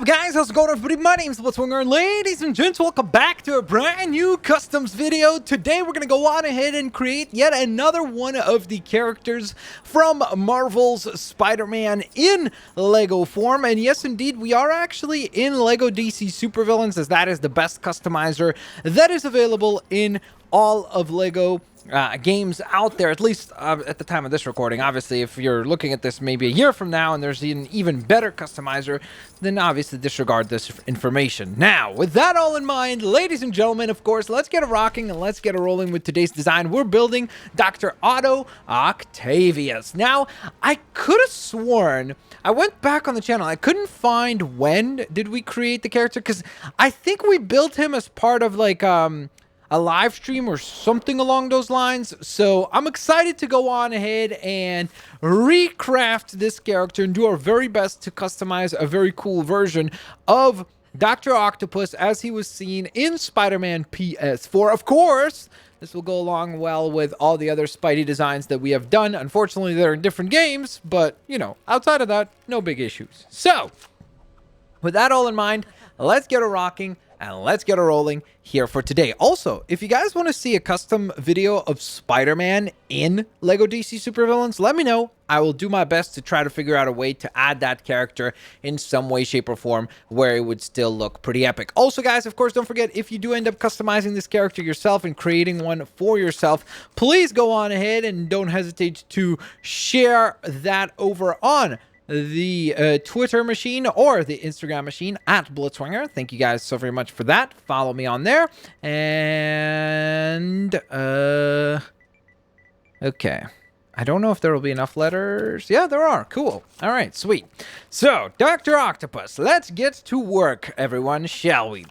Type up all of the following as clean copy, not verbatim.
up, guys? How's it going, everybody? My name's Blitzwinger, and ladies and gents, welcome back to a brand new customs video. Today, we're going to go on ahead and create yet another one of the characters from Marvel's Spider-Man in Lego form. And yes, indeed, we are actually in Lego DC Supervillains, as that is the best customizer that is available in all of Lego games out there, at least at the time of this recording. Obviously, if you're looking at this maybe a year from now and there's an even better customizer, then obviously disregard this information. Now, with that all in mind, ladies and gentlemen, of course, let's get it rocking and let's get it rolling with today's design. We're building Doctor Octopus. Now, I could have sworn, I went back on the channel, I couldn't find when did we create the character, because I think we built him as part of like a live stream or something along those lines. So I'm excited to go on ahead and recraft this character and do our very best to customize a very cool version of Doctor Octopus as he was seen in Spider-Man Ps4. Of course, this will go along well with all the other Spidey designs that we have done. Unfortunately, they're in different games, but, you know, outside of that, no big issues. So, with that all in mind, let's get it rocking and let's get it rolling here for today. Also, if you guys want to see a custom video of Spider-Man in Lego DC Supervillains, let me know. I will do my best to try to figure out a way to add that character in some way, shape, or form where it would still look pretty epic. Also, guys, of course, don't forget, if you do end up customizing this character yourself and creating one for yourself, please go on ahead and don't hesitate to share that over on the Twitter machine or the Instagram machine at Blitzwinger. Thank you guys so very much for that. Follow me on there. And, okay. I don't know if there will be enough letters. Yeah, there are. Cool. All right, sweet. So, Dr. Octopus, let's get to work, everyone, shall we?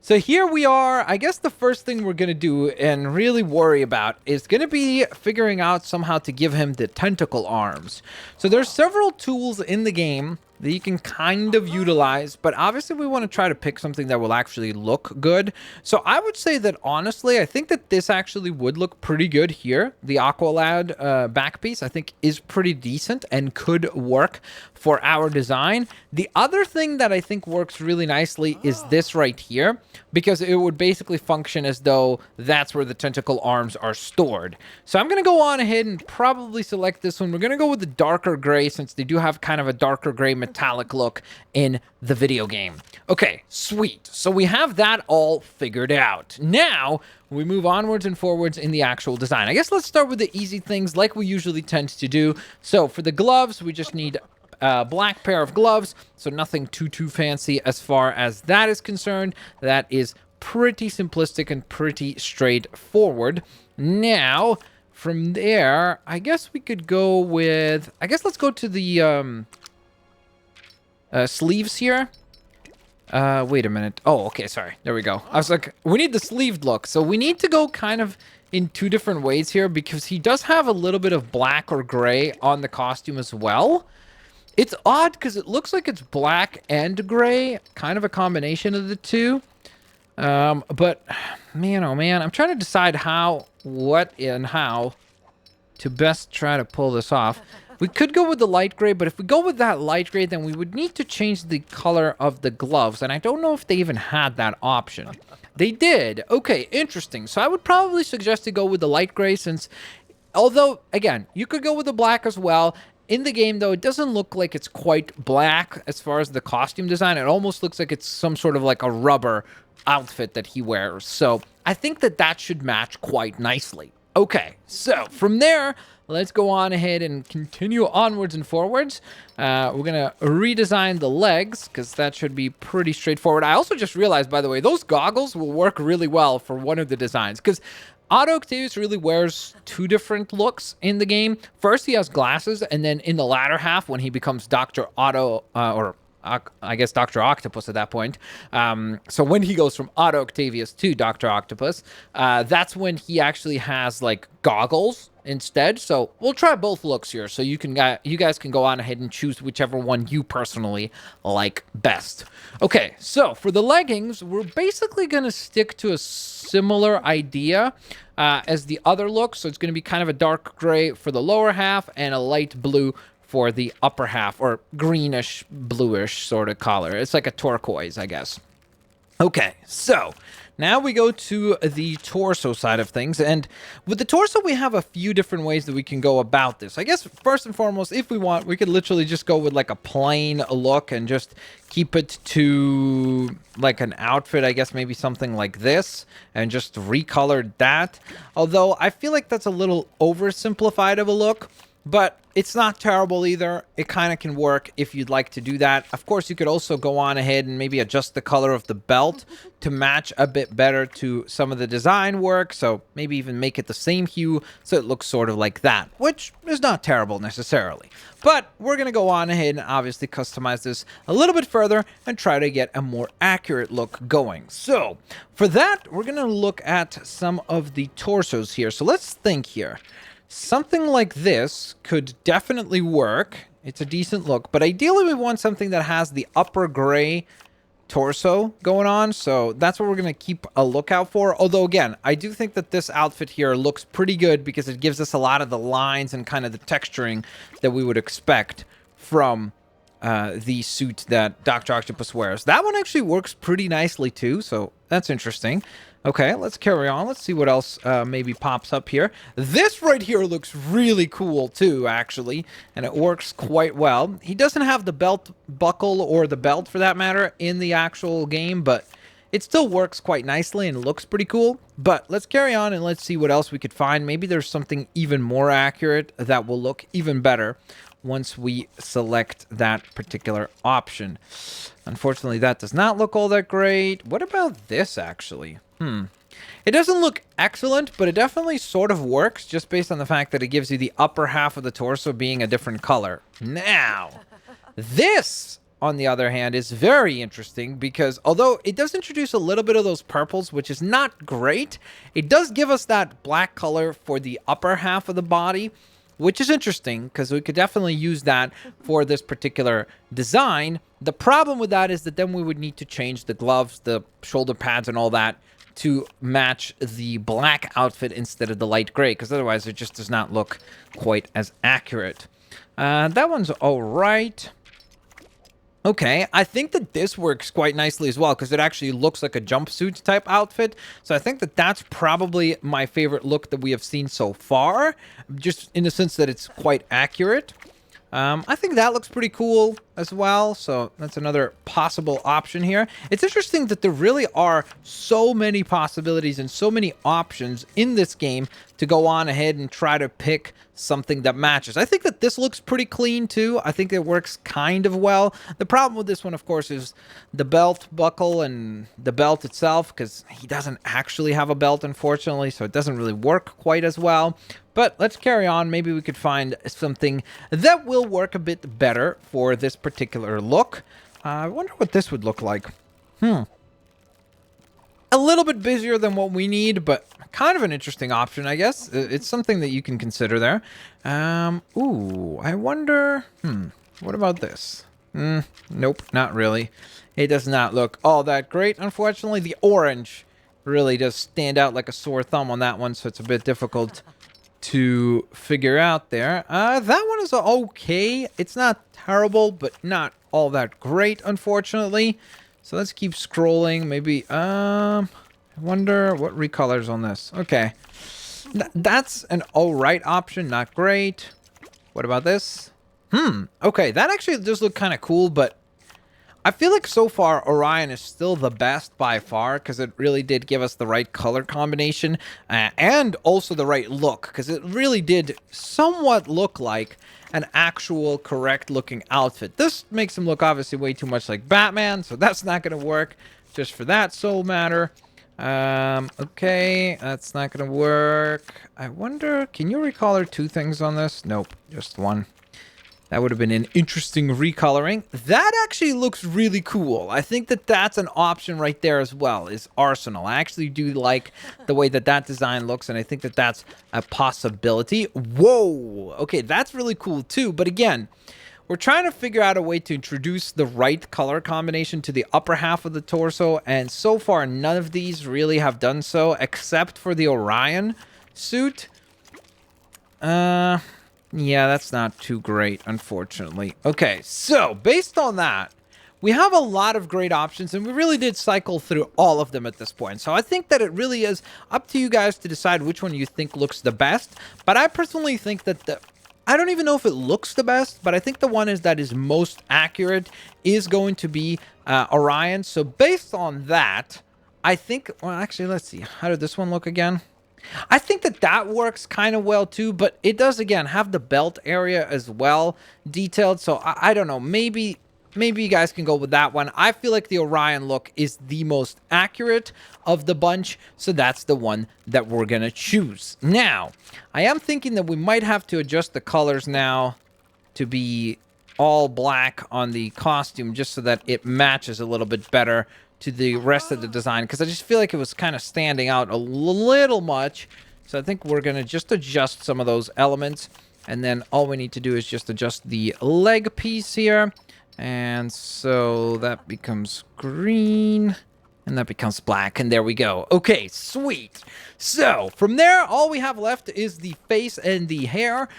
So here we are. I guess the first thing we're going to do and really worry about is going to be figuring out somehow to give him the tentacle arms. So there's several tools in the game that you can kind of utilize, but obviously we want to try to pick something that will actually look good. So I would say that, honestly, I think that this actually would look pretty good here. The Aqualad back piece, I think, is pretty decent and could work for our design. The other thing that I think works really nicely is this right here, because it would basically function as though that's where the tentacle arms are stored. So I'm going to go on ahead and probably select this one. We're going to go with the darker gray, since they do have kind of a darker gray metallic look in the video game. Okay, sweet. So we have that all figured out. Now we move onwards and forwards in the actual design. I guess let's start with the easy things like we usually tend to do. So for the gloves, we just need a black pair of gloves, so nothing too fancy as far as that is concerned. That is pretty simplistic and pretty straightforward. Now, from there, I guess we could go with, I guess let's go to the sleeves here. Wait a minute. Oh, okay, sorry. There we go. I was like, we need the sleeved look. So we need to go kind of in two different ways here, because he does have a little bit of black or gray on the costume as well. It's odd because it looks like it's black and gray, kind of a combination of the two. But man, oh man, I'm trying to decide how, what, and how to best try to pull this off. We could go with the light gray, but if we go with that light gray, then we would need to change the color of the gloves. And I don't know if they even had that option. They did. Okay, interesting. So I would probably suggest to go with the light gray, since, although, again, you could go with the black as well. In the game, though, it doesn't look like it's quite black as far as the costume design. It almost looks like it's some sort of like a rubber outfit that he wears. So I think that that should match quite nicely. Okay, so from there, let's go on ahead and continue onwards and forwards. We're going to redesign the legs, because that should be pretty straightforward. I also just realized, by the way, those goggles will work really well for one of the designs, because Otto Octavius really wears two different looks in the game. First, he has glasses, and then in the latter half, when he becomes Dr. Otto, I guess Dr. Octopus at that point. So when he goes from Otto Octavius to Dr. Octopus, that's when he actually has like goggles instead. So we'll try both looks here, so you guys can go on ahead and choose whichever one you personally like best. Okay, so for the leggings, we're basically going to stick to a similar idea as the other look. So it's going to be kind of a dark gray for the lower half and a light blue for the upper half, or greenish, bluish sort of color. It's like a turquoise, I guess. Okay, so now we go to the torso side of things, and with the torso we have a few different ways that we can go about this. I guess first and foremost, if we want, we could literally just go with like a plain look and just keep it to like an outfit, I guess maybe something like this, and just recolor that. Although I feel like that's a little oversimplified of a look, but it's not terrible either. It kind of can work if you'd like to do that. Of course, you could also go on ahead and maybe adjust the color of the belt to match a bit better to some of the design work. So maybe even make it the same hue so it looks sort of like that, which is not terrible necessarily. But we're going to go on ahead and obviously customize this a little bit further and try to get a more accurate look going. So for that, we're going to look at some of the torsos here. So let's think here. Something like this could definitely work. It's a decent look, but ideally we want something that has the upper gray torso going on, so that's what we're going to keep a lookout for. Although again, I do think that this outfit here looks pretty good because it gives us a lot of the lines and kind of the texturing that we would expect from the suit that Doctor Octopus wears. That one actually works pretty nicely too, so that's interesting. Okay, let's carry on. Let's see what else maybe pops up here. This right here looks really cool too, actually, and it works quite well. He doesn't have the belt buckle, or the belt for that matter, in the actual game, but it still works quite nicely and looks pretty cool. But let's carry on and let's see what else we could find. Maybe there's something even more accurate that will look even better once we select that particular option. Unfortunately, that does not look all that great. What about this, actually? It doesn't look excellent, but it definitely sort of works just based on the fact that it gives you the upper half of the torso being a different color. Now, this, on the other hand, is very interesting because although it does introduce a little bit of those purples, which is not great, it does give us that black color for the upper half of the body, which is interesting because we could definitely use that for this particular design. The problem with that is that then we would need to change the gloves, the shoulder pads, and all that to match the black outfit instead of the light gray, because otherwise it just does not look quite as accurate. That one's all right. Okay, I think that this works quite nicely as well because it actually looks like a jumpsuit type outfit. So I think that that's probably my favorite look that we have seen so far, just in the sense that it's quite accurate. I think that looks pretty cool as well, so that's another possible option here. It's interesting that there really are so many possibilities and so many options in this game to go on ahead and try to pick something that matches. I think that this looks pretty clean too. I think it works kind of well. The problem with this one, of course, is the belt buckle and the belt itself, because he doesn't actually have a belt, unfortunately, so it doesn't really work quite as well. But let's carry on. Maybe we could find something that will work a bit better for this particular look. I wonder what this would look like. A little bit busier than what we need, but kind of an interesting option, I guess. It's something that you can consider there. Ooh, I wonder... what about this? Nope, not really. It does not look all that great. Unfortunately, the orange really does stand out like a sore thumb on that one, so it's a bit difficult to figure out there. That one is okay. It's not terrible, but not all that great, unfortunately. So let's keep scrolling. Maybe, I wonder what recolors on this. Okay. That's an alright option, not great. What about this? Okay, that actually does look kind of cool, but I feel like so far Orion is still the best by far because it really did give us the right color combination and also the right look, because it really did somewhat look like an actual correct looking outfit. This makes him look obviously way too much like Batman, so that's not going to work just for that sole matter. Okay, that's not going to work. I wonder, can you recolor two things on this? Nope, just one. That would have been an interesting recoloring. That actually looks really cool. I think that that's an option right there as well, is Arsenal. I actually do like the way that that design looks, and I think that that's a possibility. Whoa! Okay, that's really cool too. But again, we're trying to figure out a way to introduce the right color combination to the upper half of the torso, and so far none of these really have done so, except for the Orion suit. Yeah, that's not too great, unfortunately. Okay, so based on that, we have a lot of great options, and we really did cycle through all of them at this point. So I think that it really is up to you guys to decide which one you think looks the best. But I personally think that I don't even know if it looks the best, but I think the one that is most accurate is going to be Orion. So based on that, I think, well, actually, let's see. How did this one look again? I think that works kind of well too, but it does, again, have the belt area as well detailed. So I don't know, maybe you guys can go with that one. I feel like the Orion look is the most accurate of the bunch, so that's the one that we're gonna choose. Now, I am thinking that we might have to adjust the colors now to be all black on the costume, just so that it matches a little bit better to the rest of the design, because I just feel like it was kind of standing out a little much. So I think we're going to just adjust some of those elements, and then all we need to do is just adjust the leg piece here. And so that becomes green, and that becomes black, and there we go. Okay, sweet. So from there, all we have left is the face and the hair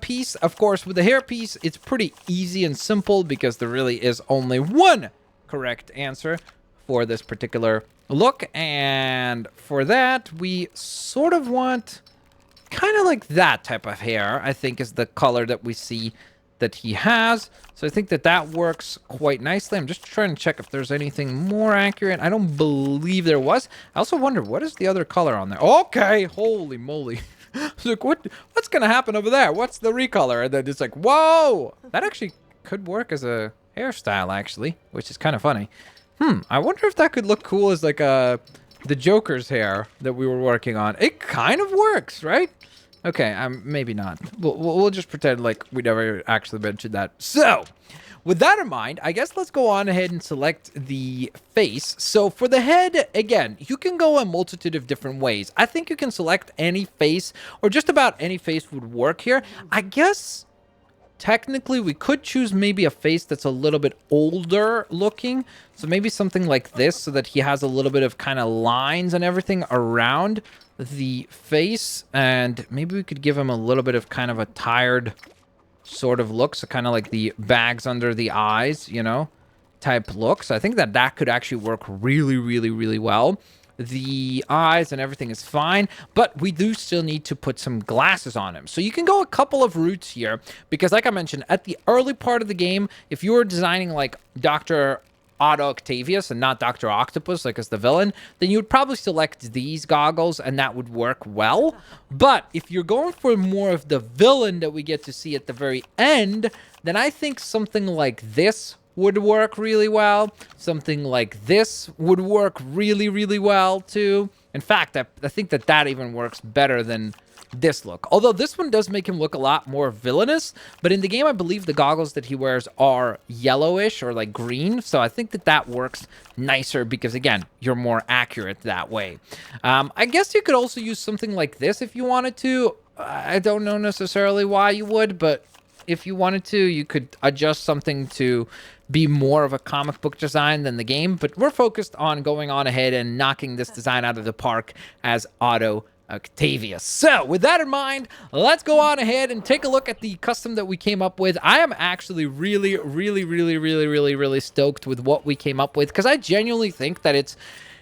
piece. Of course, with the hair piece, it's pretty easy and simple because there really is only one correct answer for this particular look. And for that, we sort of want kind of like that type of hair, I think, is the color that we see that he has. So I think that works quite nicely. I'm just trying to check if there's anything more accurate. I don't believe there was. I also wonder, what is the other color on there? Okay, holy moly. Look, what's gonna happen over there? What's the recolor? And then it's like, whoa, that actually could work as a hairstyle, actually, which is kind of funny. I wonder if that could look cool as like the Joker's hair that we were working on. It kind of works, right? Okay, maybe not. We'll just pretend like we never actually mentioned that. So, with that in mind, I guess let's go on ahead and select the face. So for the head, again, you can go a multitude of different ways. I think you can select any face, or just about any face would work here. I guess technically we could choose maybe a face that's a little bit older looking. So maybe something like this, so that he has a little bit of kind of lines and everything around the face. And maybe we could give him a little bit of kind of a tired sort of look. So kind of like the bags under the eyes, you know, type look. So I think that could actually work really, really, really well. The eyes and everything is fine, but we do still need to put some glasses on him. So you can go a couple of routes here, because like I mentioned, at the early part of the game, if you were designing like Doctor Octopus and not Doctor Octopus, like as the villain, then you would probably select these goggles and that would work well. But if you're going for more of the villain that we get to see at the very end, then I think something like this would work really well. Something like this would work really, really well too. In fact, I think that even works better than this look. Although this one does make him look a lot more villainous, but in the game, I believe the goggles that he wears are yellowish or like green. So I think that works nicer because, again, you're more accurate that way. I guess you could also use something like this if you wanted to. I don't know necessarily why you would, but if you wanted to, you could adjust something to be more of a comic book design than the game. But we're focused on going on ahead and knocking this design out of the park as Otto Octavius. So with that in mind, let's go on ahead and take a look at the custom that we came up with. I am actually really, really, really, really, really, really stoked with what we came up with, because I genuinely think that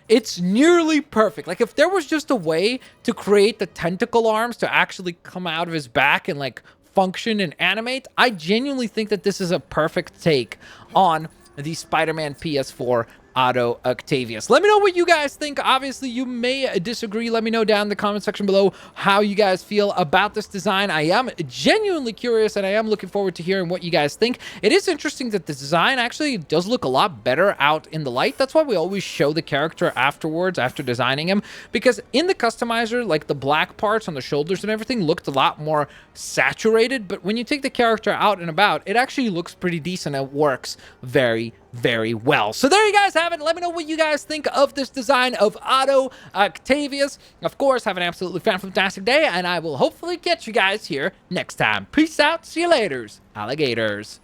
it's nearly perfect. Like, if there was just a way to create the tentacle arms to actually come out of his back and like function and animate, I genuinely think that this is a perfect take on the Spider-Man PS4 Otto Octavius. Let me know what you guys think. Obviously, you may disagree. Let me know down in the comment section below how you guys feel about this design. I am genuinely curious, and I am looking forward to hearing what you guys think. It is interesting that the design actually does look a lot better out in the light. That's why we always show the character afterwards, after designing him, because in the customizer, like the black parts on the shoulders and everything looked a lot more saturated, but when you take the character out and about, it actually looks pretty decent. It works very, very well. So there you guys have it. Let me know what you guys think of this design of Otto Octavius. Of course, have an absolutely fantastic day, and I will hopefully catch you guys here next time. Peace out. See you laters, alligators.